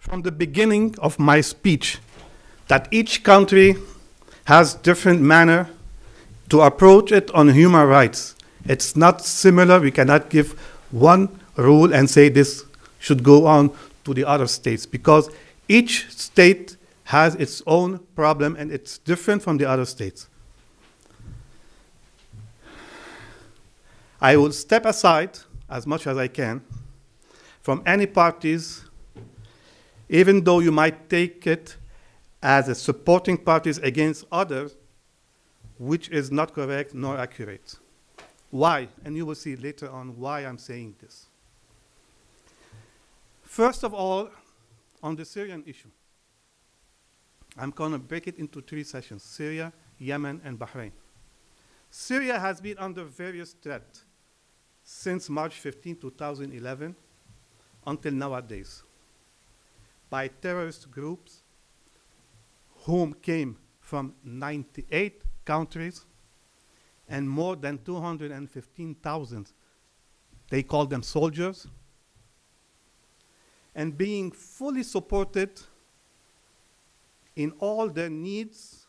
from the beginning of my speech that each country has different manner to approach it on human rights. It's not similar. We cannot give one rule and say this should go on to the other states, because each state has its own problem and it's different from the other states. I will step aside as much as I can from any parties, even though you might take it as a supporting parties against others, which is not correct nor accurate. Why? And you will see later on why I'm saying this. First of all, on the Syrian issue, I'm going to break it into 3 sessions: Syria, Yemen, and Bahrain. Syria has been under various threats since March 15, 2011, until nowadays, by terrorist groups whom came from 98 countries and more than 215,000, they call them soldiers, and being fully supported in all their needs,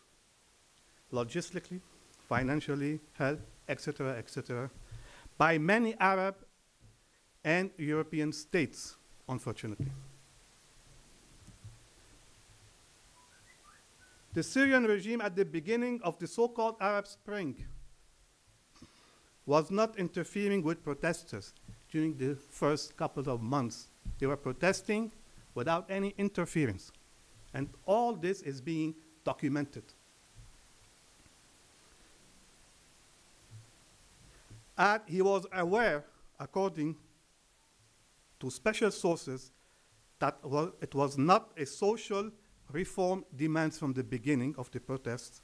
logistically, financially, health, etc., by many Arab and European states, unfortunately. The Syrian regime at the beginning of the so-called Arab Spring was not interfering with protesters during the first couple of months. They were protesting without any interference. And all this is being documented. And he was aware, according to special sources, that it was not a social reform demands from the beginning of the protests,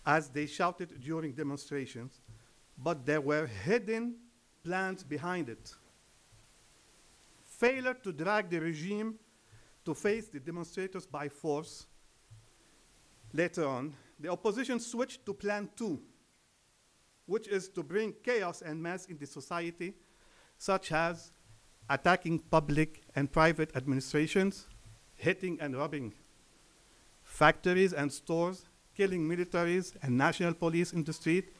as they shouted during demonstrations, but there were hidden plans behind it. Failure to drag the regime to face the demonstrators by force. Later on, the opposition switched to Plan 2, which is to bring chaos and mess in the society, such as attacking public and private administrations, hitting and robbing factories and stores, killing militaries and national police in the street,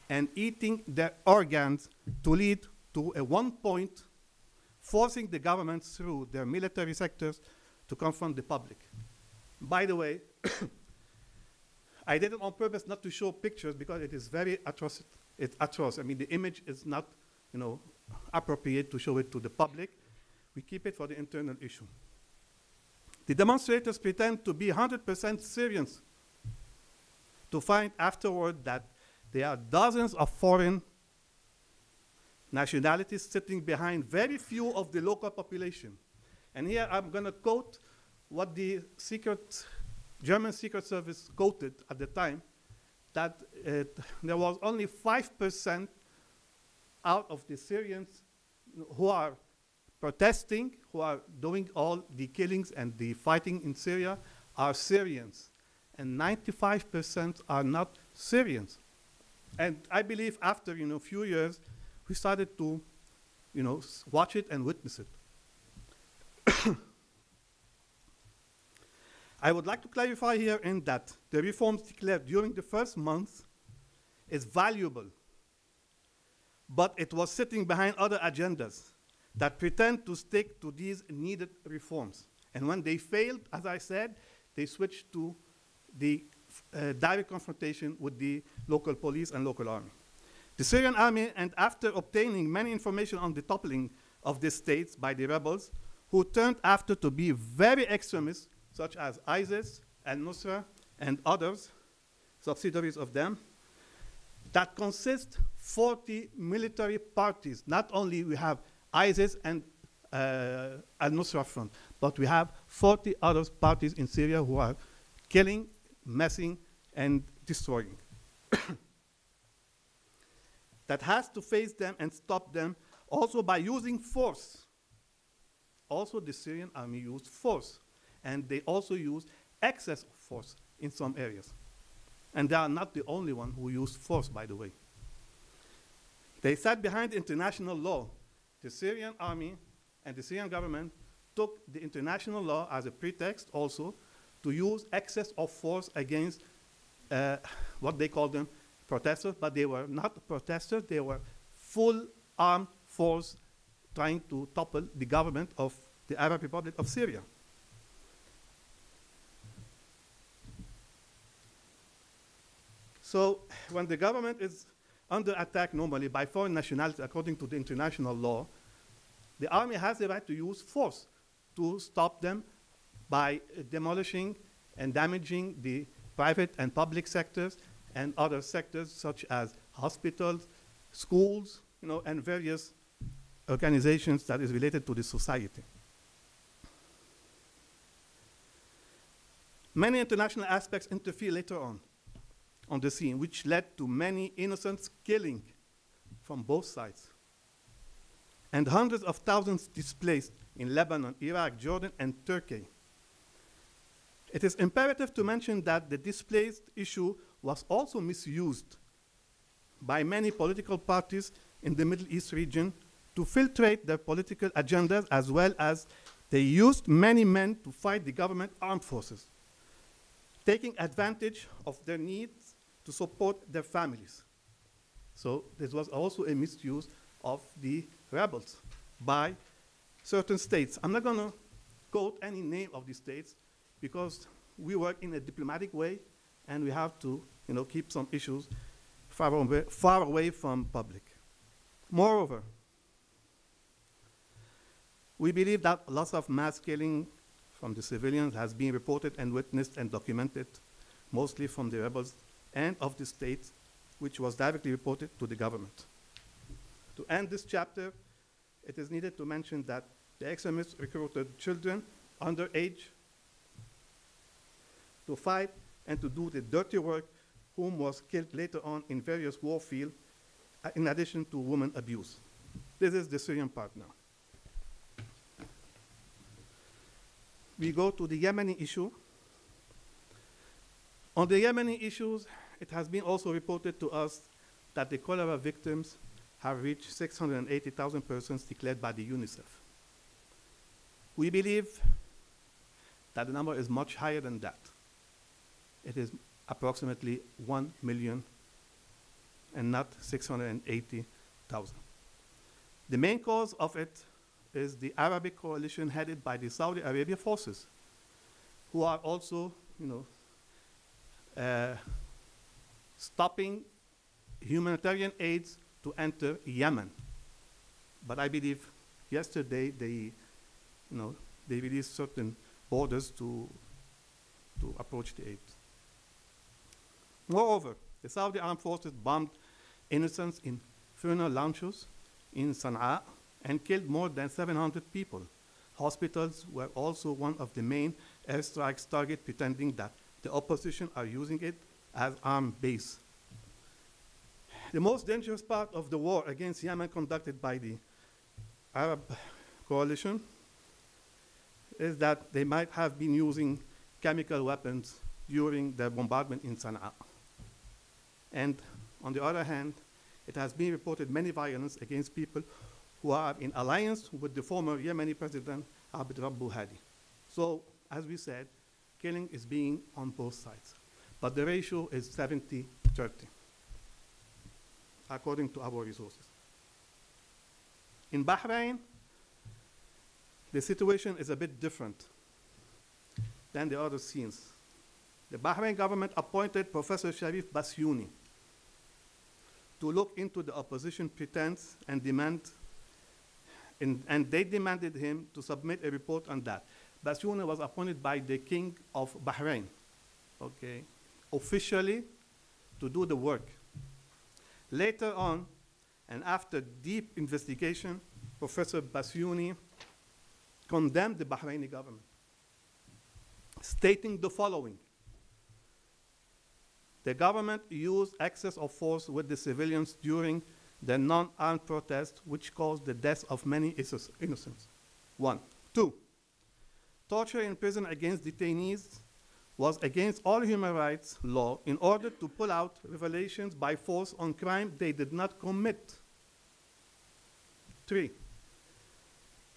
and eating their organs to lead to, at one point, forcing the governments through their military sectors to confront the public. By the way, I did it on purpose not to show pictures because it is very atrocious. It's atrocious. I mean, the image is not, appropriate to show it to the public. We keep it for the internal issue. The demonstrators pretend to be 100% Syrians, to find afterward that there are dozens of foreign nationalities sitting behind very few of the local population. And here I'm going to quote what the German Secret Service quoted at the time, that there was only 5% out of the Syrians who are protesting, who are doing all the killings and the fighting in Syria, are Syrians. And 95% are not Syrians. And I believe after a few years, we started to watch it and witness it. I would like to clarify here in that the reforms declared during the first month is valuable, but it was sitting behind other agendas that pretend to stick to these needed reforms. And when they failed, as I said, they switched to the direct confrontation with the local police and local army. The Syrian army, and after obtaining many information on the toppling of the states by the rebels, who turned after to be very extremists, such as ISIS, al-Nusra, and others, subsidiaries of them, that consist 40 military parties. Not only we have ISIS and al-Nusra Front, but we have 40 other parties in Syria who are killing, messing, and destroying. That has to face them and stop them also by using force. Also, the Syrian army used force, and they also use excess of force in some areas. And they are not the only one who used force, by the way. They sat behind international law. The Syrian army and the Syrian government took the international law as a pretext also to use excess of force against what they call them protesters, but they were not protesters, they were full armed force trying to topple the government of the Arab Republic of Syria. So when the government is under attack normally by foreign nationalities according to the international law, the army has the right to use force to stop them by demolishing and damaging the private and public sectors and other sectors such as hospitals, schools, and various organizations that is related to the society. Many international aspects interfere later on the scene, which led to many innocents killing from both sides, and hundreds of thousands displaced in Lebanon, Iraq, Jordan, and Turkey. It is imperative to mention that the displaced issue was also misused by many political parties in the Middle East region to filtrate their political agendas, as well as they used many men to fight the government armed forces, taking advantage of their needs to support their families. So this was also a misuse of the rebels by certain states. I'm not going to quote any name of these states because we work in a diplomatic way and we have to keep some issues far away from public. Moreover, we believe that lots of mass killing from the civilians has been reported and witnessed and documented, mostly from the rebels and of the states, which was directly reported to the government. To end this chapter, it is needed to mention that the extremists recruited children underage to fight and to do the dirty work, whom was killed later on in various war fields, in addition to women abuse. This is the Syrian part now. We go to the Yemeni issue. On the Yemeni issues, it has been also reported to us that the cholera victims have reached 680,000 persons declared by the UNICEF. We believe that the number is much higher than that. It is approximately 1 million and not 680,000. The main cause of it is the Arabic coalition headed by the Saudi Arabia forces, who are also, stopping humanitarian aids to enter Yemen. But I believe yesterday they released certain borders to approach the aid. Moreover, the Saudi armed forces bombed innocents in funeral lounges in Sana'a and killed more than 700 people. Hospitals were also one of the main airstrikes target, pretending that the opposition are using it as armed base. The most dangerous part of the war against Yemen conducted by the Arab coalition is that they might have been using chemical weapons during the bombardment in Sana'a. And on the other hand, it has been reported many violence against people who are in alliance with the former Yemeni president, Abd Rabbu Hadi. So, as we said, killing is being on both sides. But the ratio is 70-30, according to our resources. In Bahrain, the situation is a bit different than the other scenes. The Bahrain government appointed Professor Sharif Bassiouni to look into the opposition pretense and and they demanded him to submit a report on that. Bassiouni was appointed by the King of Bahrain, officially to do the work. Later on, and after deep investigation, Professor Bassiouni condemned the Bahraini government, stating the following: the government used excess of force with the civilians during the non-armed protest, which caused the deaths of many innocents. 1. 2. Torture in prison against detainees was against all human rights law in order to pull out revelations by force on crime they did not commit. 3.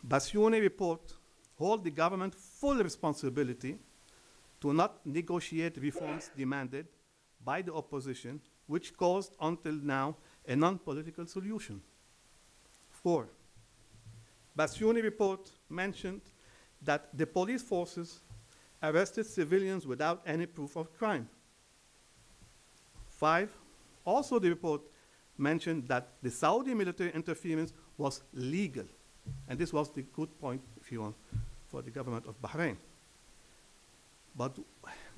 Bassiouni report hold the government full responsibility to not negotiate reforms demanded by the opposition, which caused until now a non-political solution. 4, Bassiouni report mentioned that the police forces arrested civilians without any proof of crime. 5, also the report mentioned that the Saudi military interference was legal. And this was the good point, if you want, for the government of Bahrain. But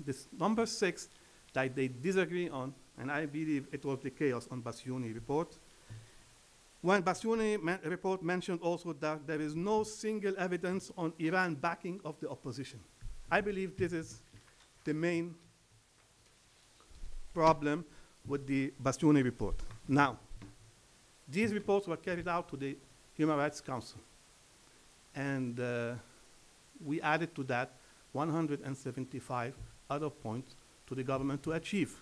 this number 6 that they disagree on, and I believe it was the chaos on Bassiouni report, when Bassiouni report mentioned also that there is no single evidence on Iran backing of the opposition. I believe this is the main problem with the Bassiouni report. Now, these reports were carried out to the Human Rights Council. And we added to that 175 other points to the government to achieve.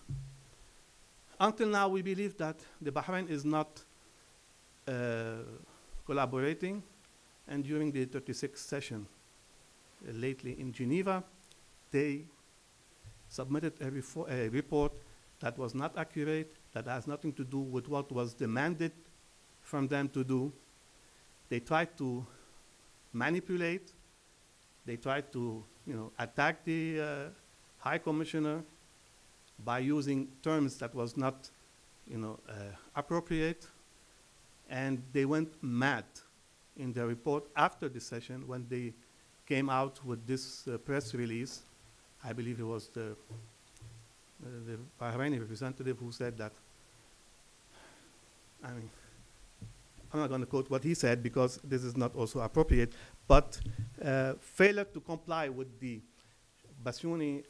Until now, we believe that the Bahrain is not collaborating. And during the 36th session lately in Geneva, they submitted a report that was not accurate, that has nothing to do with what was demanded from them to do. They tried to manipulate. They tried to, attack the High Commissioner by using terms that was not, appropriate. And they went mad in their report after the session when they came out with this press release. I believe it was the Bahraini representative who said that, I'm not going to quote what he said because this is not also appropriate, but failure to comply with the Bassiouni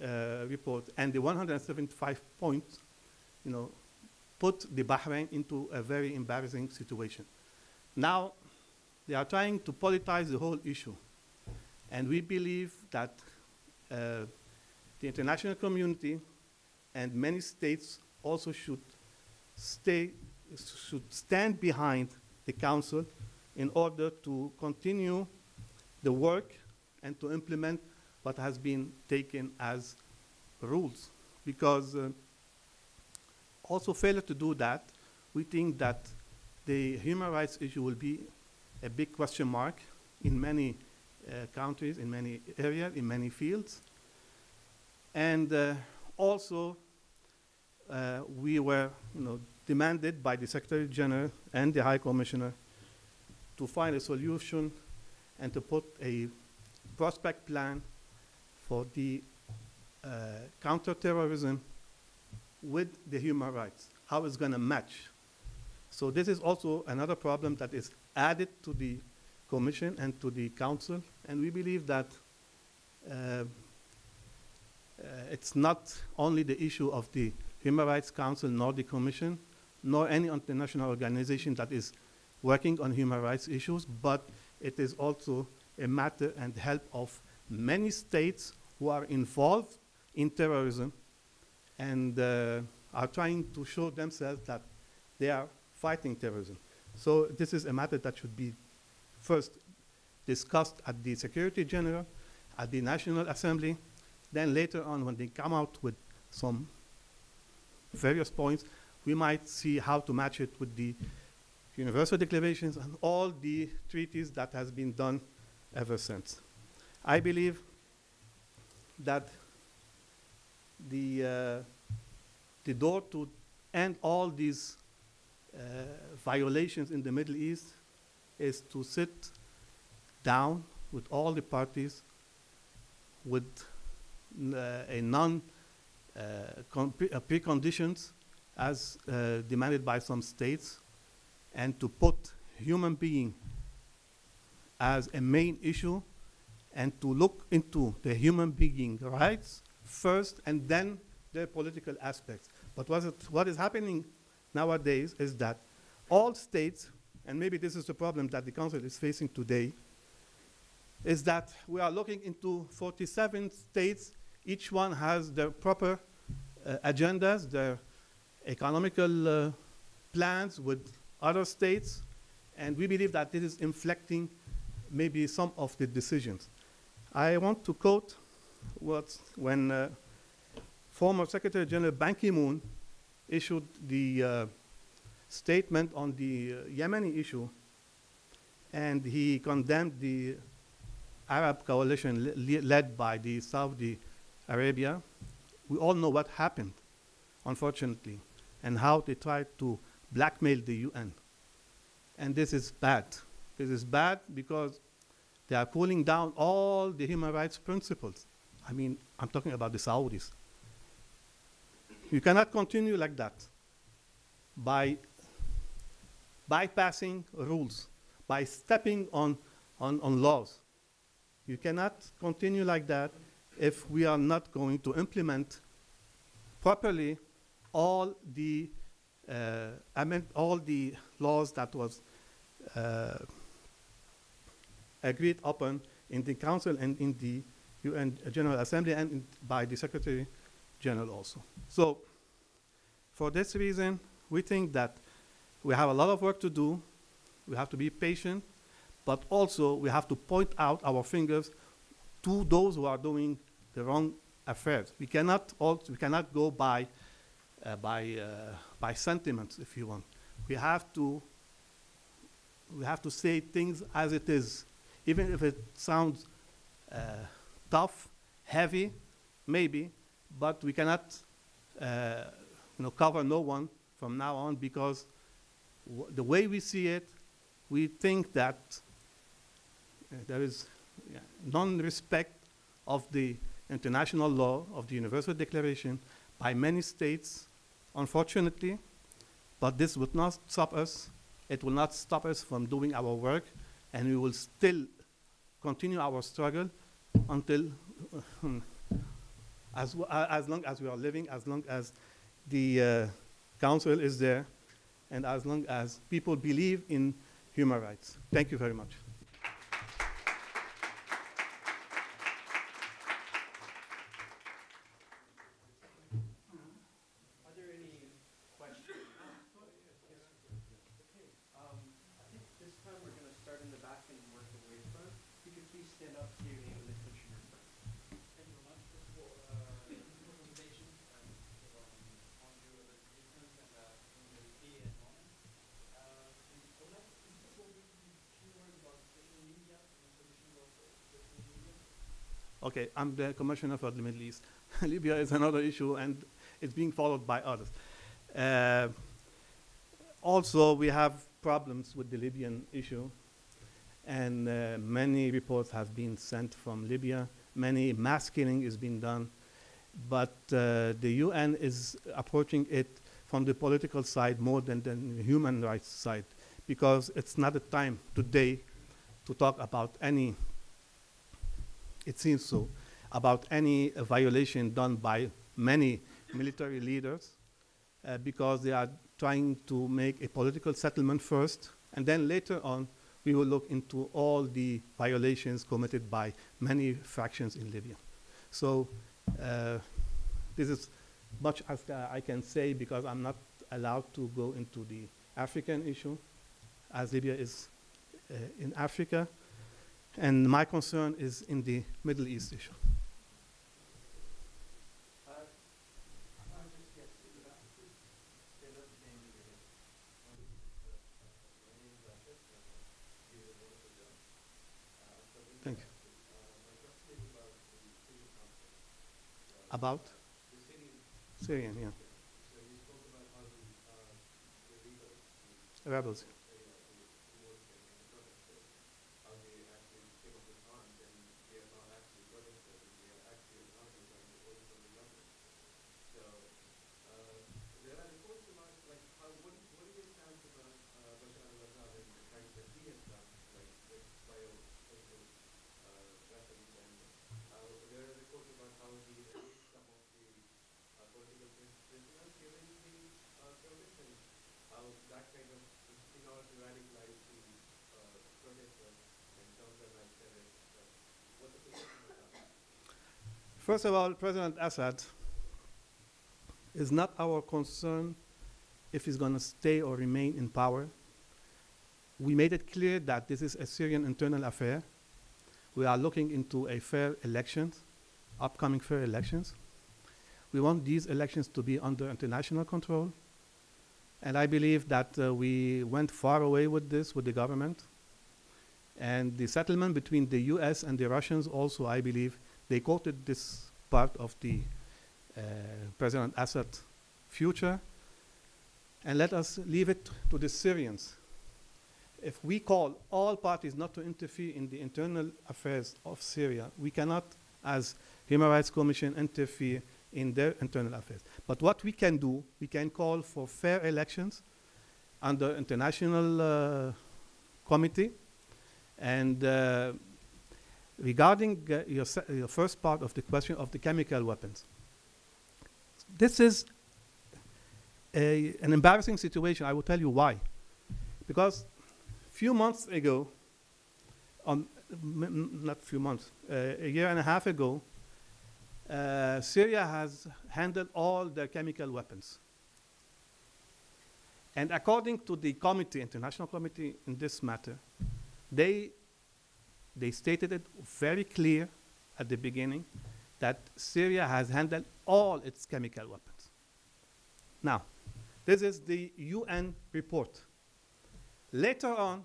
report and the 175 points, put the Bahrain into a very embarrassing situation. Now, they are trying to politicize the whole issue. And we believe that the international community and many states also should stand behind the Council in order to continue the work and to implement what has been taken as rules. Because also failure to do that, we think that the human rights issue will be a big question mark in many countries, in many areas, in many fields. And also, we were demanded by the Secretary General and the High Commissioner to find a solution and to put a prospect plan for the counterterrorism with the human rights, how it's going to match. So this is also another problem that is added to the Commission and to the Council, and we believe that it's not only the issue of the Human Rights Council nor the Commission, nor any international organization that is working on human rights issues, but it is also a matter and help of many states who are involved in terrorism and are trying to show themselves that they are fighting terrorism. So this is a matter that should be first discussed at the Secretary General, at the National Assembly, then later on when they come out with some various points, we might see how to match it with the Universal Declarations and all the treaties that has been done ever since. I believe that the door to end all these violations in the Middle East is to sit down with all the parties with preconditions as demanded by some states, and to put human being as a main issue and to look into the human being rights first and then the political aspects. But what is happening nowadays is that all states, and maybe this is the problem that the Council is facing today, is that we are looking into 47 states. Each one has their proper agendas, their economical plans with other states, and we believe that this is inflecting maybe some of the decisions. I want to quote when former Secretary General Ban Ki-moon issued the statement on the Yemeni issue, and he condemned the Arab coalition led by the Saudi Arabia. We all know what happened, unfortunately, and how they tried to blackmail the UN. And this is bad. This is bad because they are cooling down all the human rights principles. I mean, I'm talking about the Saudis. You cannot continue like that by bypassing rules, by stepping on laws. You cannot continue like that if we are not going to implement properly all the laws that was agreed upon in the Council and in the UN General Assembly and by the Secretary General also. So for this reason, we think that we have a lot of work to do. We have to be patient, but also we have to point out our fingers to those who are doing the wrong affairs. We cannot go by sentiments, if you want. We have to say things as it is, even if it sounds tough, heavy, maybe, but we cannot cover no one from now on, because the way we see it, we think that there is non-respect of the international law, of the Universal Declaration by many states, unfortunately, but this would not stop us. It will not stop us from doing our work, and we will still continue our struggle until as long as we are living, as long as the Council is there, and as long as people believe in human rights. Thank you very much. Are there any questions? Okay. I think this time we're going to start in the back and work the way front. If you could please stand up, say your name and the country you're from. Thank you very much for this presentation and on your presentations and humility and knowledge. I would like to go with a few words about the situation in Libya and the solution of the situation in Libya. Okay, I'm the Commissioner for the Middle East. Libya is another issue, and it's being followed by others. Also, we have problems with the Libyan issue, and many reports have been sent from Libya. Many mass killing is being done, but the UN is approaching it from the political side more than the human rights side, because it's not the time today to talk about any, it seems so, about any violation done by many military leaders, because they are trying to make a political settlement first, and then later on we will look into all the violations committed by many factions in Libya. So this is much as I can say, because I'm not allowed to go into the African issue, as Libya is in Africa, and my concern is in the Middle East issue. Thank you. About? Syrian, yeah. Rebels. First of all, President Assad is not our concern if he's going to stay or remain in power. We made it clear that this is a Syrian internal affair. we are looking into a fair elections, upcoming fair elections. We want these elections to be under international control. And I believe that we went far away with this, with the government. And the settlement between the US and the Russians also, I believe, they quoted this part of the President Assad future. And let us leave it to the Syrians. If we call all parties not to interfere in the internal affairs of Syria, we cannot, as Human Rights Commission, interfere in their internal affairs. But what we can do, we can call for fair elections under international committee. And regarding your first part of the question of the chemical weapons, this is an embarrassing situation. I will tell you why. Because few months ago, not few months, a year and a half ago, Syria has handled all their chemical weapons. And according to the committee, international committee in this matter, they stated it very clear at the beginning that Syria has handled all its chemical weapons. Now, this is the UN report. Later on,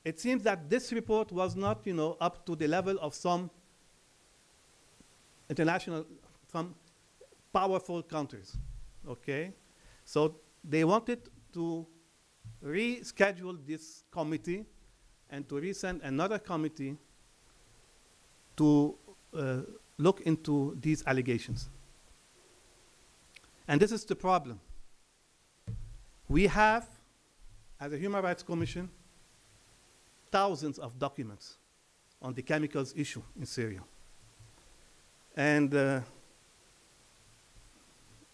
it seems that this report was not, up to the level of some international, some powerful countries, okay? So they wanted to reschedule this committee and to resend another committee to look into these allegations. And this is the problem. We have, as a Human Rights Commission, thousands of documents on the chemicals issue in Syria. And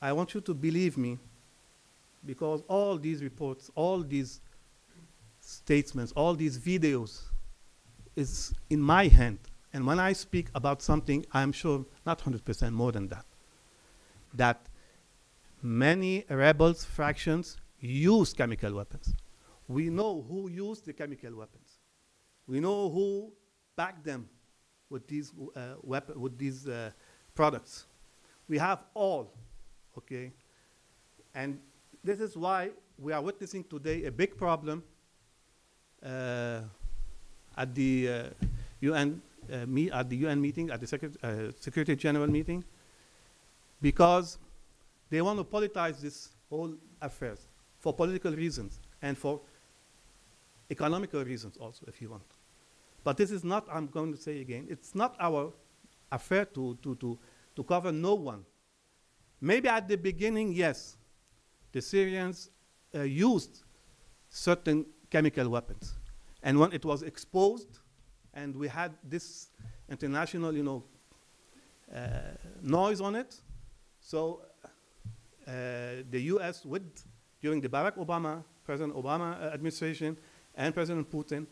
I want you to believe me, because all these reports, all these statements, all these videos is in my hand. And when I speak about something, I'm sure not 100% more than that, that many rebels fractions use chemical weapons. We know who used the chemical weapons. We know who backed them with these products. We have all, okay? And this is why we are witnessing today a big problem at the UN meeting, at the Security General meeting, because they want to politicize this whole affairs for political reasons and for economical reasons also, if you want. But this is not, I'm going to say again, it's not our affair to cover no one. Maybe at the beginning, yes, the Syrians used certain chemical weapons. And when it was exposed, and we had this international, noise on it, so the US during the President Obama administration and President Putin,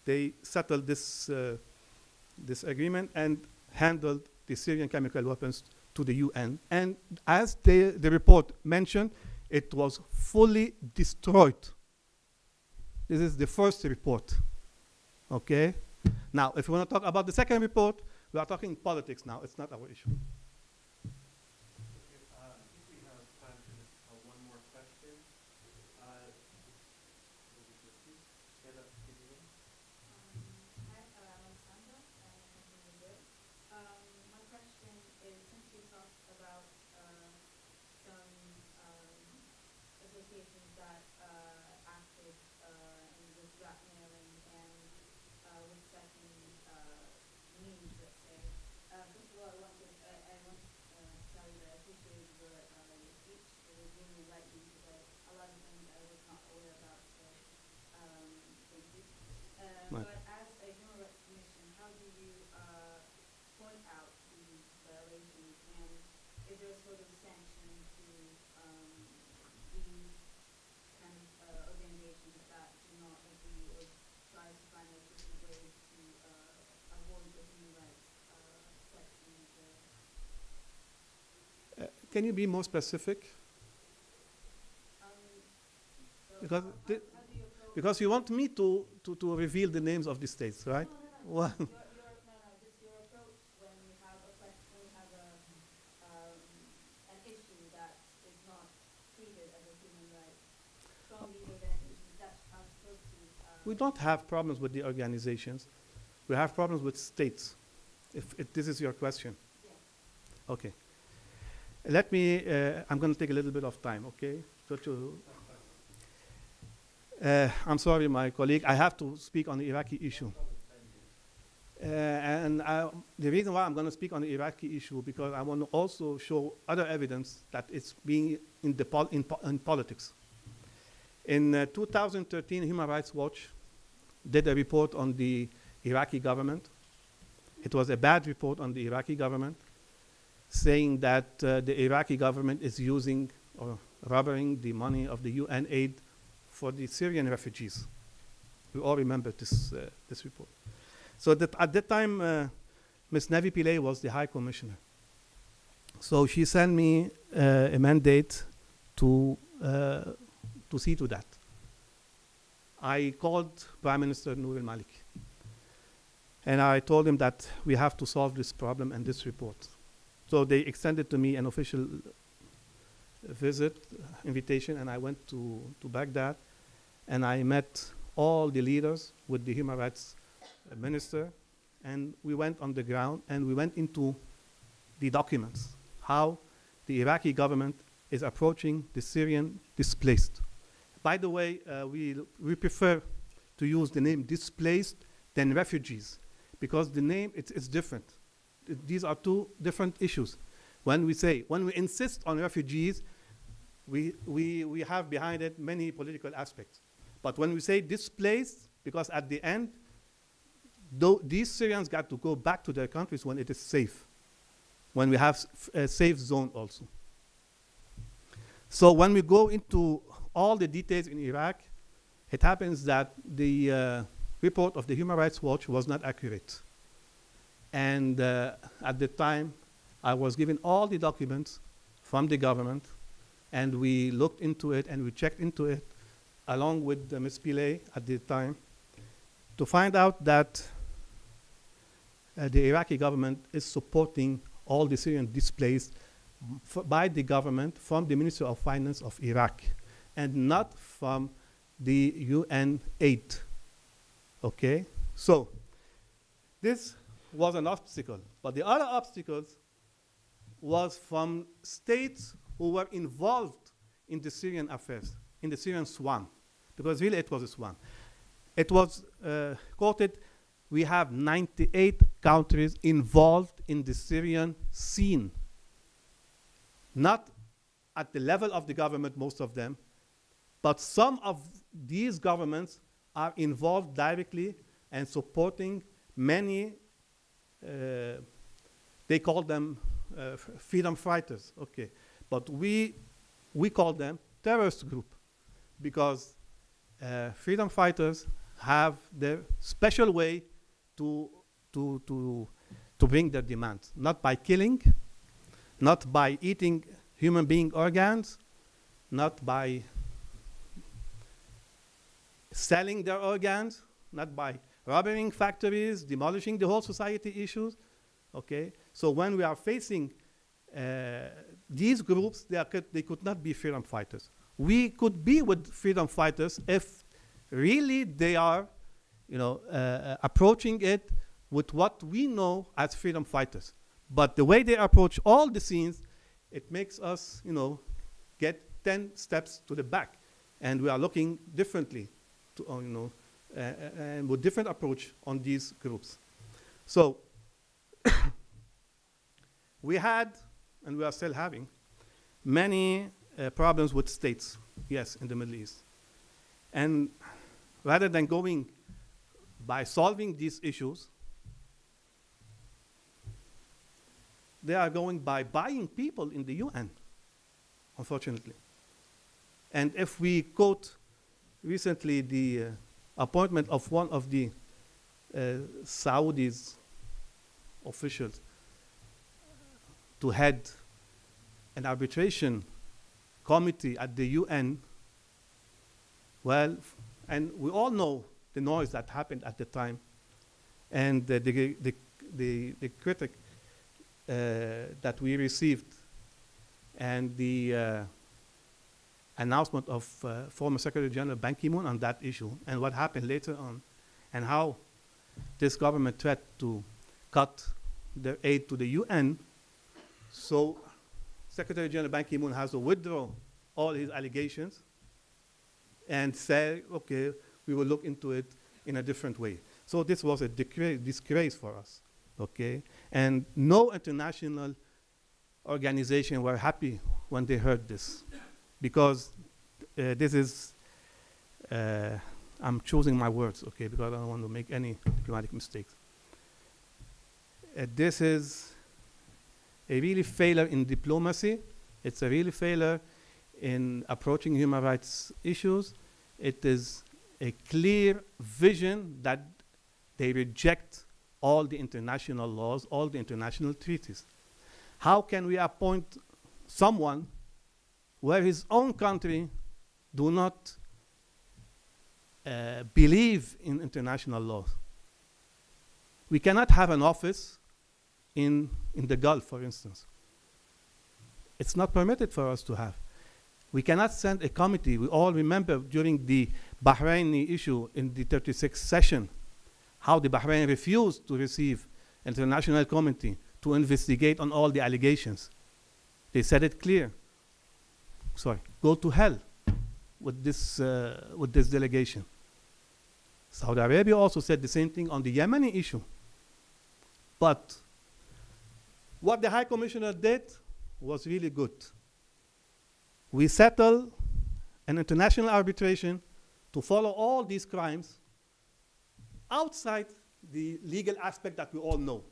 they settled this agreement and handled the Syrian chemical weapons to the UN. And as the report mentioned, it was fully destroyed. This is the first report, okay? Now, if you want to talk about the second report, we are talking politics now. It's not our issue. I think we have time for one more question. Stand up, give me one. Hi, Alexandra. My question is, since you talked about some associations that acted in this blackmailing and with second means, let's say. First of all, I want to tell you that I appreciate your speech. It was really enlightening today. A lot of things I was not aware about, so thank you. But as a Human Rights Commission, how do you point out these violations, and is there a sort of sanction to these kind of organizations that do not agree or try to find different ways to avoid the human rights section of the... Can you be more specific? So Because how do you approach... because you want me to reveal the names of the states, right? No. Well, Just your approach when you have a question, when you have an issue that is not treated as a human right from the organizations that are supposed to. we don't have problems with the organizations. We have problems with states, if this is your question. Yeah. Okay. Let me, I'm going to take a little bit of time, okay? I'm sorry, my colleague. I have to speak on the Iraqi issue. The reason why I'm going to speak on the Iraqi issue, because I want to also show other evidence that it's being in politics. In 2013, Human Rights Watch did a report on the Iraqi government. It was a bad report on the Iraqi government, saying that the Iraqi government is using or robbing the money of the UN aid for the Syrian refugees. We all remember this report. So at that time, Ms. Navi Pillay was the High Commissioner. So she sent me a mandate to see to that. I called Prime Minister Nour al-Maliki, and I told him that we have to solve this problem and this report. So they extended to me an official invitation, and I went to Baghdad, and I met all the leaders with the human rights minister, and we went on the ground, and we went into the documents, how the Iraqi government is approaching the Syrian displaced. By the way, we prefer to use the name displaced than refugees, because the name, it's different. These are two different issues. When we insist on refugees, we have behind it many political aspects. But when we say displaced, because at the end, these Syrians got to go back to their countries when it is safe, when we have a safe zone also. So when we go into all the details in Iraq, it happens that the report of the Human Rights Watch was not accurate. And at the time, I was given all the documents from the government, and we looked into it and we checked into it along with Ms. Pillay at the time to find out that the Iraqi government is supporting all the Syrian displaced by the government from the Ministry of Finance of Iraq, and not from the UN aid. Okay? So this was an obstacle. But the other obstacles was from states who were involved in the Syrian affairs, in the Syrian swan, because really it was a swan. It was quoted, we have 98 countries involved in the Syrian scene. Not at the level of the government, most of them, but some of these governments are involved directly and supporting many, they call them freedom fighters, okay. But we call them terrorist group, because freedom fighters have their special way to bring their demands, not by killing, not by eating human being organs, not by selling their organs, not by robbing factories, demolishing the whole society issues, okay? So when we are facing these groups, they could not be freedom fighters. We could be with freedom fighters if really they are, approaching it with what we know as freedom fighters. But the way they approach all the scenes, it makes us, get 10 steps to the back. And we are looking differently, and with different approach on these groups. So we had, and we are still having, many problems with states, yes, in the Middle East. And rather than going by solving these issues, they are going by buying people in the UN, unfortunately. And if we quote recently the appointment of one of the Saudis officials to head an arbitration committee at the UN, well, and we all know the noise that happened at the time. And the critic that we received and the announcement of former Secretary General Ban Ki-moon on that issue and what happened later on and how this government tried to cut their aid to the UN. So Secretary General Ban Ki-moon has to withdraw all his allegations and say, okay, we will look into it in a different way. So this was a disgrace for us, okay? And no international organization were happy when they heard this, because this is, I'm choosing my words, okay, because I don't want to make any diplomatic mistakes. This is a really failure in diplomacy. It's a really failure in approaching human rights issues. It is a clear vision that they reject all the international laws, all the international treaties. How can we appoint someone where his own country do not believe in international laws? We cannot have an office in the Gulf, for instance. It's not permitted for us to have. We cannot send a committee. We all remember during the Bahraini issue in the 36th session, how the Bahrain refused to receive an international committee to investigate on all the allegations. They said it clear. Sorry, go to hell with this delegation. Saudi Arabia also said the same thing on the Yemeni issue. But what the High Commissioner did was really good. We settled an international arbitration to follow all these crimes outside the legal aspect that we all know.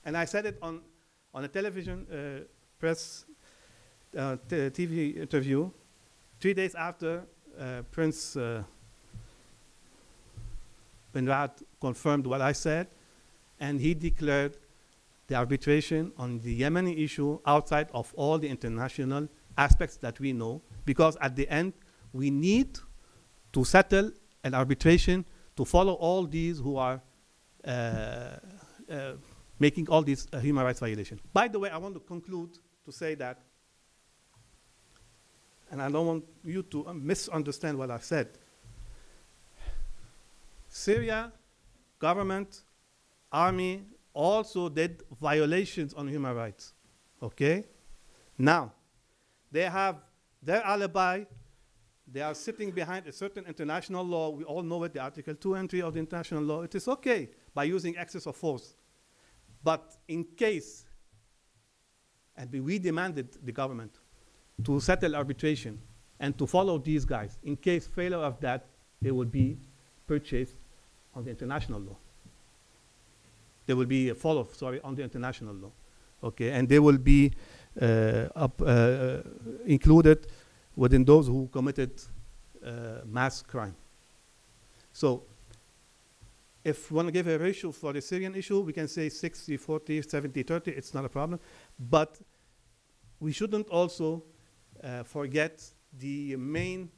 And I said it on a television press TV interview 3 days after Prince bin Riyad confirmed what I said, and he declared the arbitration on the Yemeni issue outside of all the international aspects that we know, because at the end, we need to settle an arbitration to follow all these who are making all these human rights violations. By the way, I want to conclude to say that, and I don't want you to misunderstand what I said. Syria, government, army, also did violations on human rights, okay? Now, they have their alibi. They are sitting behind a certain international law. We all know it, the Article 2 entry of the international law. It is okay by using excess of force. But in case, and we demanded the government to settle arbitration and to follow these guys, in case failure of that, they would be purchased on the international law. There will be a follow-up, sorry, on the international law, okay? And they will be included within those who committed mass crime. So if we want to give a ratio for the Syrian issue, we can say 60-40, 70-30, it's not a problem. But we shouldn't also forget the main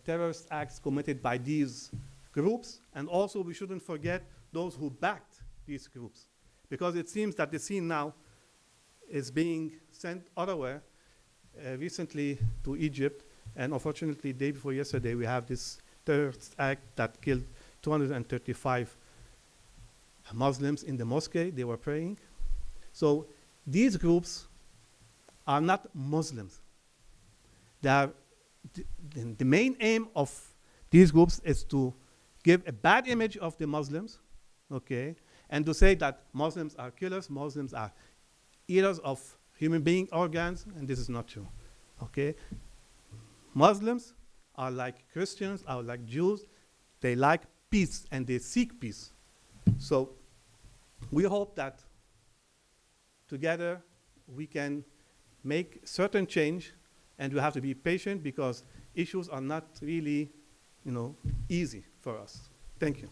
terrorist acts committed by these groups, and also we shouldn't forget those who backed these groups, because it seems that the scene now is being sent otherwhere, recently to Egypt, and unfortunately, day before yesterday, we have this terrorist act that killed 235 Muslims in the mosque. They were praying. So these groups are not Muslims. They are the main aim of these groups is to give a bad image of the Muslims, okay, and to say that Muslims are killers, Muslims are eaters of human being organs, and this is not true, okay? Muslims are like Christians, are like Jews. They like peace, and they seek peace. So we hope that together we can make certain change, and we have to be patient because issues are not really, easy for us. Thank you.